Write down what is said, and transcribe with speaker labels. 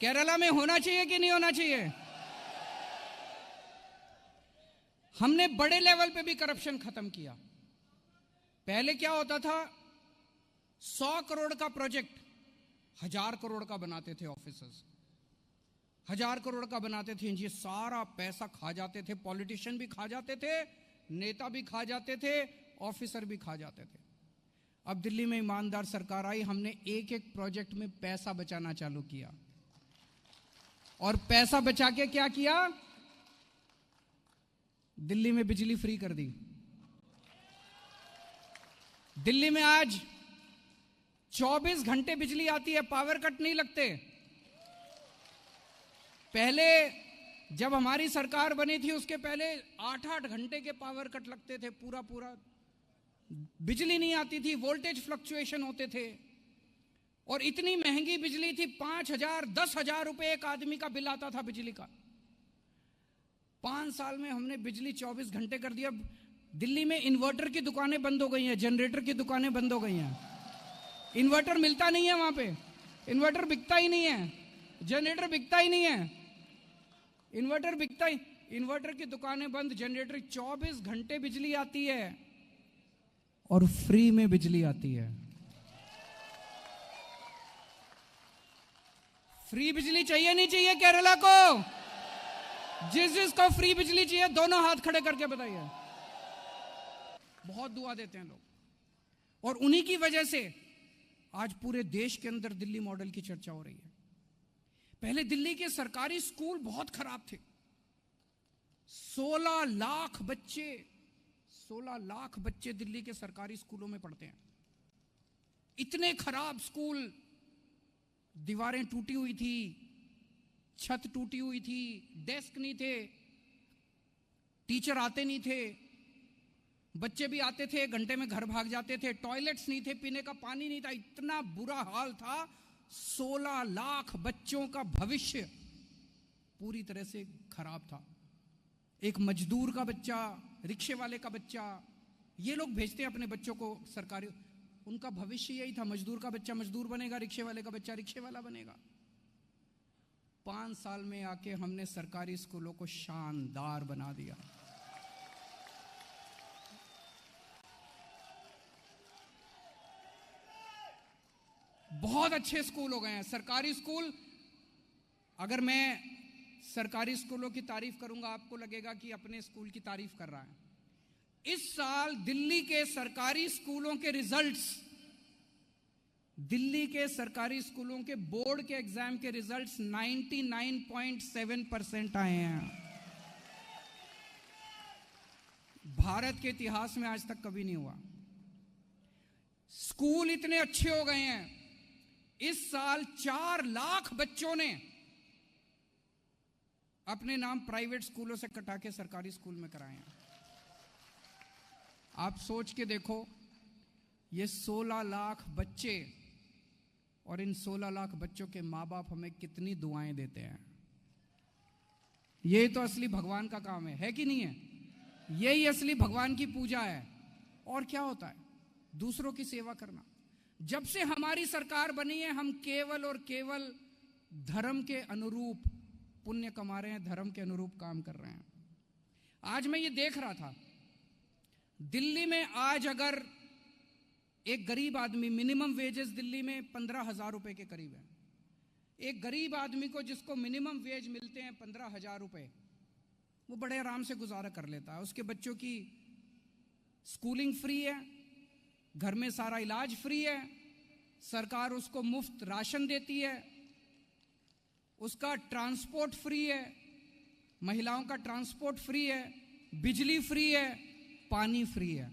Speaker 1: केरला में होना चाहिए कि नहीं होना चाहिए? हमने बड़े लेवल पे भी करप्शन खत्म किया। पहले क्या होता था, 100 करोड़ का प्रोजेक्ट 1000 करोड़ का बनाते थे ऑफिसर्स, 1000 करोड़ का बनाते थे, ये सारा पैसा खा जाते थे, पॉलिटिशियन भी खा जाते थे, नेता भी खा जाते थे, ऑफिसर भी खा जाते थे। अब दिल्ली में ईमानदार सरकार आई, हमने एक एक प्रोजेक्ट में पैसा बचाना चालू किया। और पैसा बचा के क्या किया? दिल्ली में बिजली फ्री कर दी। दिल्ली में आज 24 घंटे बिजली आती है, पावर कट नहीं लगते। पहले जब हमारी सरकार बनी थी उसके पहले 8-8 घंटे के पावर कट लगते थे, पूरा बिजली नहीं आती थी, वोल्टेज फ्लक्चुएशन होते थे। और इतनी महंगी बिजली थी, 5,000 10,000 रुपए एक आदमी का बिल आता था बिजली का। 5 साल में हमने बिजली 24 घंटे कर दिया। दिल्ली में इन्वर्टर की दुकानें बंद हो गई हैं, जनरेटर की दुकानें बंद हो गई हैं। इन्वर्टर मिलता नहीं है वहां पे, इन्वर्टर बिकता ही नहीं है, जनरेटर बिकता ही नहीं है, इन्वर्टर की दुकानें बंद, जनरेटर 24 घंटे बिजली आती है और फ्री में बिजली आती है। फ्री बिजली चाहिए नहीं चाहिए केरला को? जिसको फ्री बिजली चाहिए दोनों हाथ खड़े करके बताइए। बहुत दुआ देते हैं लोग और उन्हीं की वजह से आज पूरे देश के अंदर दिल्ली मॉडल की चर्चा हो रही है। पहले दिल्ली के सरकारी स्कूल बहुत खराब थे। 16 लाख बच्चे दिल्ली के सरकारी स्कूलों में पढ़ते हैं। इतने खराब स्कूल, दीवारें टूटी हुई थी, छत टूटी हुई थी, डेस्क नहीं थे, टीचर आते नहीं थे, बच्चे भी आते थे 1 घंटे में घर भाग जाते थे, टॉयलेट्स नहीं थे, पीने का पानी नहीं था, इतना बुरा हाल था। 16 लाख बच्चों का भविष्य पूरी तरह से खराब था। एक मजदूर का बच्चा, रिक्शे वाले का बच्चा, ये लोग भेजते हैं अपने बच्चों को सरकारी, उनका भविष्य यही था, मजदूर का बच्चा मजदूर बनेगा, रिक्शे वाले का बच्चा रिक्शे वाला बनेगा। 5 साल में आके हमने सरकारी स्कूलों को शानदार बना दिया। बहुत अच्छे स्कूल हो गए हैं सरकारी स्कूल। अगर मैं सरकारी स्कूलों की तारीफ करूंगा आपको लगेगा कि अपने स्कूल की तारीफ कर रहा है। इस साल दिल्ली के सरकारी स्कूलों के रिजल्ट्स, दिल्ली के सरकारी स्कूलों के बोर्ड के एग्जाम के रिजल्ट्स 99.7% आए हैं। भारत के इतिहास में आज तक कभी नहीं हुआ। स्कूल इतने अच्छे हो गए हैं, इस साल 4 लाख बच्चों ने अपने नाम प्राइवेट स्कूलों से कटा के सरकारी स्कूल में कराए हैं। आप सोच के देखो, ये 16 लाख बच्चे और इन 16 लाख बच्चों के माँ बाप हमें कितनी दुआएं देते हैं। ये तो असली भगवान का काम है कि नहीं है? यही असली भगवान की पूजा है। और क्या होता है? दूसरों की सेवा करना। जब से हमारी सरकार बनी है, हम केवल और केवल धर्म के अनुरूप पुण्य कमा रहे हैं, धर्म के अनुरूप काम कर रहे हैं। आज मैं ये देख रहा था, दिल्ली में आज अगर एक गरीब आदमी, मिनिमम वेजेस दिल्ली में 15,000 रुपए के करीब है। एक गरीब आदमी को जिसको मिनिमम वेज मिलते हैं 15,000 रुपए, वो बड़े आराम से गुजारा कर लेता है। उसके बच्चों की स्कूलिंग फ्री है, घर में सारा इलाज फ्री है, सरकार उसको मुफ्त राशन देती है, उसका ट्रांसपोर्ट फ्री है, महिलाओं का ट्रांसपोर्ट फ्री है, बिजली फ्री है, पानी फ्री है।